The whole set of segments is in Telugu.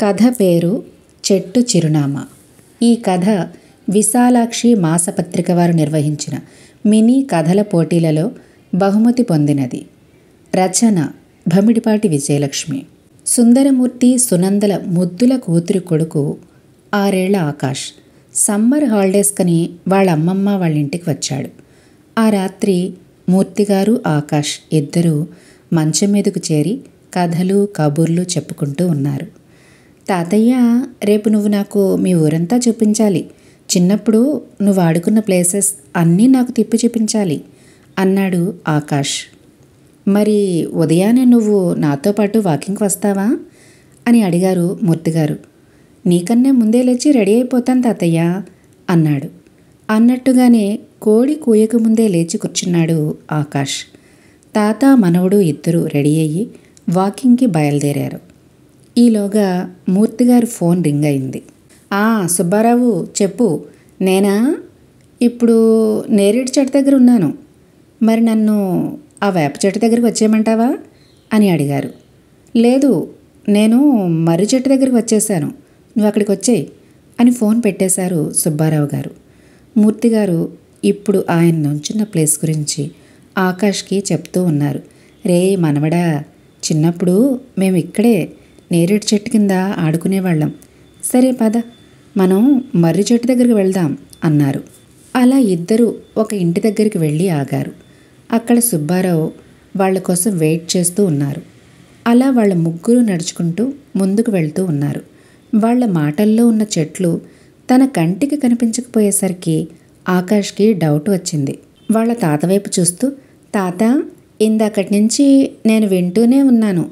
కథ పేరు చెట్టు చిరునామా. ఈ కథ విశాలాక్షి మాసపత్రిక వారు నిర్వహించిన మినీ కథల పోటీలలో బహుమతి పొందినది. రచన భమిడిపాటి విజయలక్ష్మి. సుందరమూర్తి సునందల ముద్దుల కూతురి కొడుకు 6 ఏళ్ల ఆకాష్ సమ్మర్ హాలిడేస్కని వాళ్ళ అమ్మమ్మ వాళ్ళ ఇంటికి వచ్చాడు. ఆ రాత్రి మూర్తిగారు ఆకాష్ ఇద్దరూ మంచం మీదకు చేరి కథలు కబుర్లు చెప్పుకుంటూ ఉన్నారు. తాతయ్య, రేపు నువ్వు నాకు మీ ఊరంతా చూపించాలి. చిన్నప్పుడు నువ్వు ఆడుకున్న ప్లేసెస్ అన్నీ నాకు తిప్పి చూపించాలి అన్నాడు ఆకాష్. మరి ఉదయాన్నే నువ్వు నాతో పాటు వాకింగ్కి వస్తావా అని అడిగారు మూర్తిగారు. నీకన్నే ముందే లేచి రెడీ అయిపోతాను తాతయ్య అన్నాడు. అన్నట్టుగానే కోడి కూయక ముందే లేచి కూర్చున్నాడు ఆకాష్. తాత మనవడు ఇద్దరు రెడీ అయ్యి వాకింగ్కి బయలుదేరారు. ఈలోగా మూర్తిగారి ఫోన్ రింగ్ అయింది. సుబ్బారావు చెప్పు. నేనా? ఇప్పుడు నేరేడు చెట్టు దగ్గర ఉన్నాను. మరి నన్ను ఆ వేప చెట్టు దగ్గరికి వచ్చేయమంటావా అని అడిగారు. లేదు, నేను మర్రి చెట్టు దగ్గరికి వచ్చేసాను, నువ్వు అక్కడికి వచ్చేయి అని ఫోన్ పెట్టేశారు సుబ్బారావు గారు. మూర్తిగారు ఇప్పుడు ఆయన నుంచున్న ప్లేస్ గురించి ఆకాష్కి చెప్తూ ఉన్నారు. రే మనవడా, చిన్నప్పుడు మేము ఇక్కడే నేరేడు చెట్టు కింద ఆడుకునేవాళ్ళం. సరే పద, మనం మర్రి చెట్టు దగ్గరికి వెళ్దాం అన్నారు. అలా ఇద్దరూ ఒక ఇంటి దగ్గరికి వెళ్ళి ఆగారు. అక్కడ సుబ్బారావు వాళ్ళ కోసం వెయిట్ చేస్తూ ఉన్నారు. అలా వాళ్ళ ముగ్గురు నడుచుకుంటూ ముందుకు వెళ్తూ ఉన్నారు. వాళ్ళ మాటల్లో ఉన్న చెట్లు తన కంటికి కనిపించకపోయేసరికి ఆకాష్కి డౌట్ వచ్చింది. వాళ్ళ తాత వైపు చూస్తూ, తాత, ఇందాకటి నుంచి నేను వింటూనే ఉన్నాను,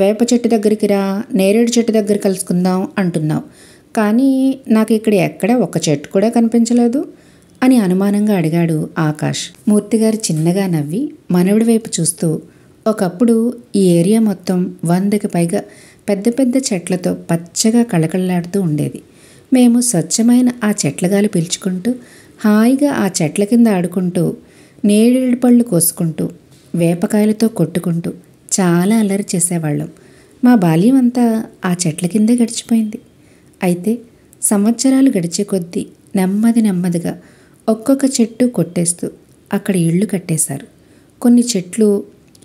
వేప చెట్టు దగ్గరికి రా, నేరేడు చెట్టు దగ్గర కలుసుకుందాం అంటున్నావు, కానీ నాకు ఇక్కడ ఎక్కడ ఒక చెట్టు కూడా కనిపించలేదు అని అనుమానంగా అడిగాడు ఆకాష్. మూర్తిగారు చిన్నగా నవ్వి మనవడి వైపు చూస్తూ, ఒకప్పుడు ఈ ఏరియా మొత్తం 100కి పైగా పెద్ద పెద్ద చెట్లతో పచ్చగా కళకళలాడుతూ ఉండేది. మేము స్వచ్ఛమైన ఆ చెట్ల గాలి పీల్చుకుంటూ హాయిగా ఆ చెట్ల కింద ఆడుకుంటూ నేరేడు పళ్ళు కోసుకుంటూ వేపకాయలతో కొట్టుకుంటూ చాలా అల్లరి చేసేవాళ్ళం. మా బాల్యం అంతా ఆ చెట్ల కిందే గడిచిపోయింది. అయితే సంవత్సరాలు గడిచే కొద్దీ నెమ్మదిగా ఒక్కొక్క చెట్టు కొట్టేస్తూ అక్కడ ఇళ్ళు కట్టేశారు. కొన్ని చెట్లు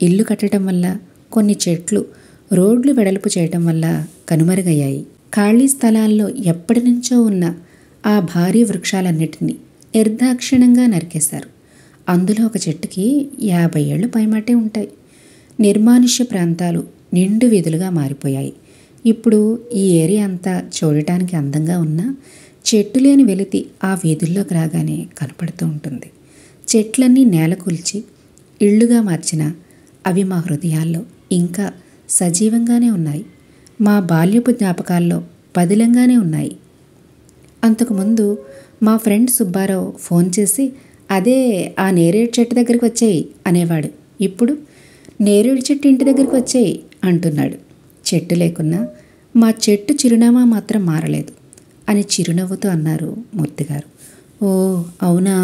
ఇల్లు కట్టడం వల్ల, కొన్ని చెట్లు రోడ్లు వెడల్పు చేయటం వల్ల కనుమరుగయ్యాయి. ఖాళీ స్థలాల్లో ఎప్పటి నుంచో ఉన్న ఆ భారీ వృక్షాలన్నిటినీ నిర్దాక్షిణ్యంగా నరికేశారు. అందులో ఒక చెట్టుకి 50 ఏళ్ళు పైమాటే ఉంటాయి. నిర్మానుష్య ప్రాంతాలు నిండు వీధులుగా మారిపోయాయి. ఇప్పుడు ఈ ఏరియా అంతా చూడటానికి అందంగా ఉన్నా చెట్టు లేని వెలితి ఆ వీధుల్లోకి రాగానే కనపడుతూ ఉంటుంది. చెట్లన్నీ నేలకూల్చి ఇళ్ళుగా మార్చిన అవి మా హృదయాల్లో ఇంకా సజీవంగానే ఉన్నాయి. మా బాల్యపు జ్ఞాపకాల్లో పదిలంగానే ఉన్నాయి. అంతకుముందు మా ఫ్రెండ్ సుబ్బారావు ఫోన్ చేసి, అదే ఆ నేరేడు చెట్టు దగ్గరికి వచ్చేయి అనేవాడు. ఇప్పుడు నేరేడు చెట్టు ఇంటి దగ్గరికి వచ్చేయి అంటున్నాడు. చెట్టు లేకున్నా మా చెట్టు చిరునామా మాత్రం మారలేదు అని చిరునవ్వుతో అన్నారు మూర్తిగారు. ఓ అవునా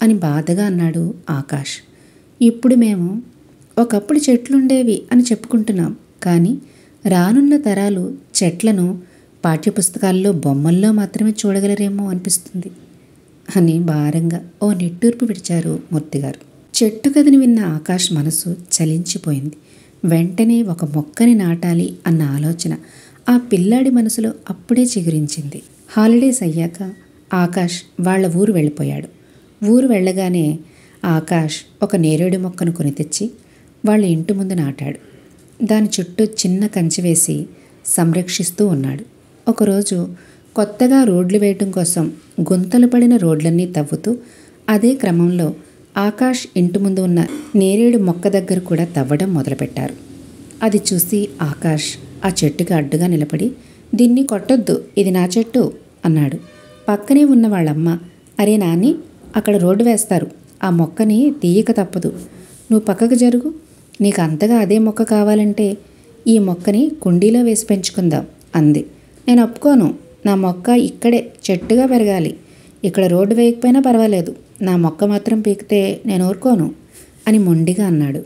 అని బాధగా అన్నాడు ఆకాష్. ఇప్పుడు మేము ఒకప్పుడు చెట్లుండేవి అని చెప్పుకుంటున్నాం, కానీ రానున్న తరాలు చెట్లను పాఠ్యపుస్తకాల్లో బొమ్మల్లో మాత్రమే చూడగలరేమో అనిపిస్తుంది అని భారంగా ఓ నిట్టూర్పు విడిచారు మూర్తిగారు. చెట్టు కథని విన్న ఆకాష్ మనసు చలించిపోయింది. వెంటనే ఒక మొక్కని నాటాలి అన్న ఆలోచన ఆ పిల్లాడి మనసులో అప్పుడే చిగురించింది. హాలిడేస్ అయ్యాక ఆకాష్ వాళ్ళ ఊరు వెళ్ళిపోయాడు. ఊరు వెళ్ళగానే ఆకాష్ ఒక నేరేడు మొక్కను కొని తెచ్చి వాళ్ళ ఇంటి ముందు నాటాడు. దాని చుట్టూ చిన్న కంచె వేసి సంరక్షిస్తూ ఉన్నాడు. ఒకరోజు కొత్తగా రోడ్లు వేయటం కోసం గుంతలు పడిన రోడ్లన్నీ తవ్వుతూ అదే క్రమంలో ఆకాష్ ఇంటి ముందు ఉన్న నేరేడు మొక్క దగ్గర కూడా తవ్వడం మొదలుపెట్టారు. అది చూసి ఆకాష్ ఆ చెట్టుకి అడ్డుగా నిలబడి, దీన్ని కొట్టొద్దు, ఇది నా చెట్టు అన్నాడు. పక్కనే ఉన్న వాళ్ళమ్మ, అరే నాని, అక్కడ రోడ్డు వేస్తారు, ఆ మొక్కని తీయక తప్పదు, నువ్వు పక్కకు జరుగు, నీకు అంతగా అదే మొక్క కావాలంటే ఈ మొక్కని కుండీలో వేసి పెంచుకుందాం అంది. నేను ఒప్పుకోను, నా మొక్క ఇక్కడే చెట్టుగా పెరగాలి, ఇక్కడ రోడ్డు వేయకపోయినా పర్వాలేదు, నా మొక్క మాత్రం పీకితే నేను ఊరుకోను అని మొండిగా అన్నాడు.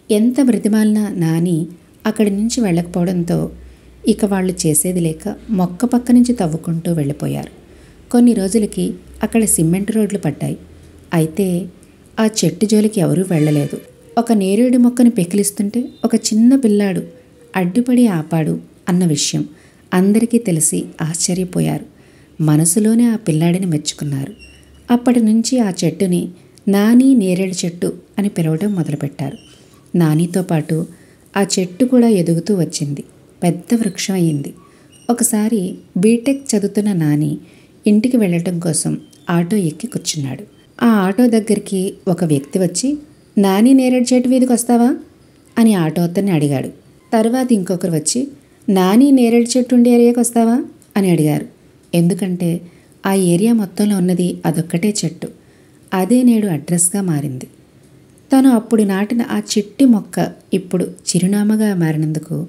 ఎంత బ్రతిమాలినా నాని అక్కడి నుంచి వెళ్ళకపోవడంతో ఇక వాళ్ళు చేసేది లేక మొక్క పక్క నుంచి తవ్వుకుంటూ వెళ్ళిపోయారు. కొన్ని రోజులకి అక్కడ సిమెంట్ రోడ్లు పడ్డాయి. అయితే ఆ చెట్టు జోలికి ఎవరూ వెళ్ళలేదు. ఒక నేరేడు మొక్కను పెకిలిస్తుంటే ఒక చిన్న పిల్లాడు అడ్డుపడి ఆపాడు అన్న విషయం అందరికీ తెలిసి ఆశ్చర్యపోయారు. మనసులోనే ఆ పిల్లాడిని మెచ్చుకున్నారు. అప్పటి నుంచి ఆ చెట్టుని నాని నేరేడు చెట్టు అని పిలవడం మొదలుపెట్టారు. నానితో పాటు ఆ చెట్టు కూడా ఎదుగుతూ వచ్చింది. పెద్ద వృక్షం అయింది. ఒకసారి బీటెక్ చదువుతున్న నాని ఇంటికి వెళ్ళటం కోసం ఆటో ఎక్కి కూర్చున్నాడు. ఆ ఆటో దగ్గరికి ఒక వ్యక్తి వచ్చి, నాని నేరేడు చెట్టు మీదకి వస్తావా అని ఆటో అతన్ని అడిగాడు. తర్వాత ఇంకొకరు వచ్చి, నాని నేరేడు చెట్టు ఉండే ఏరియాకి వస్తావా అని అడిగారు. ఎందుకంటే ఆ ఏరియా మొత్తంలో ఉన్నది అదొక్కటే చెట్టు. అదే నేడు అడ్రస్గా మారింది. తను అప్పుడు నాటిన ఆ చిట్టి మొక్క ఇప్పుడు చిరునామాగా మారినందుకు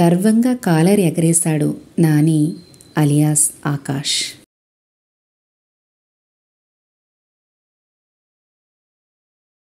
గర్వంగా కాలర్ ఎగరేశాడు నాని అలియాస్ ఆకాష్.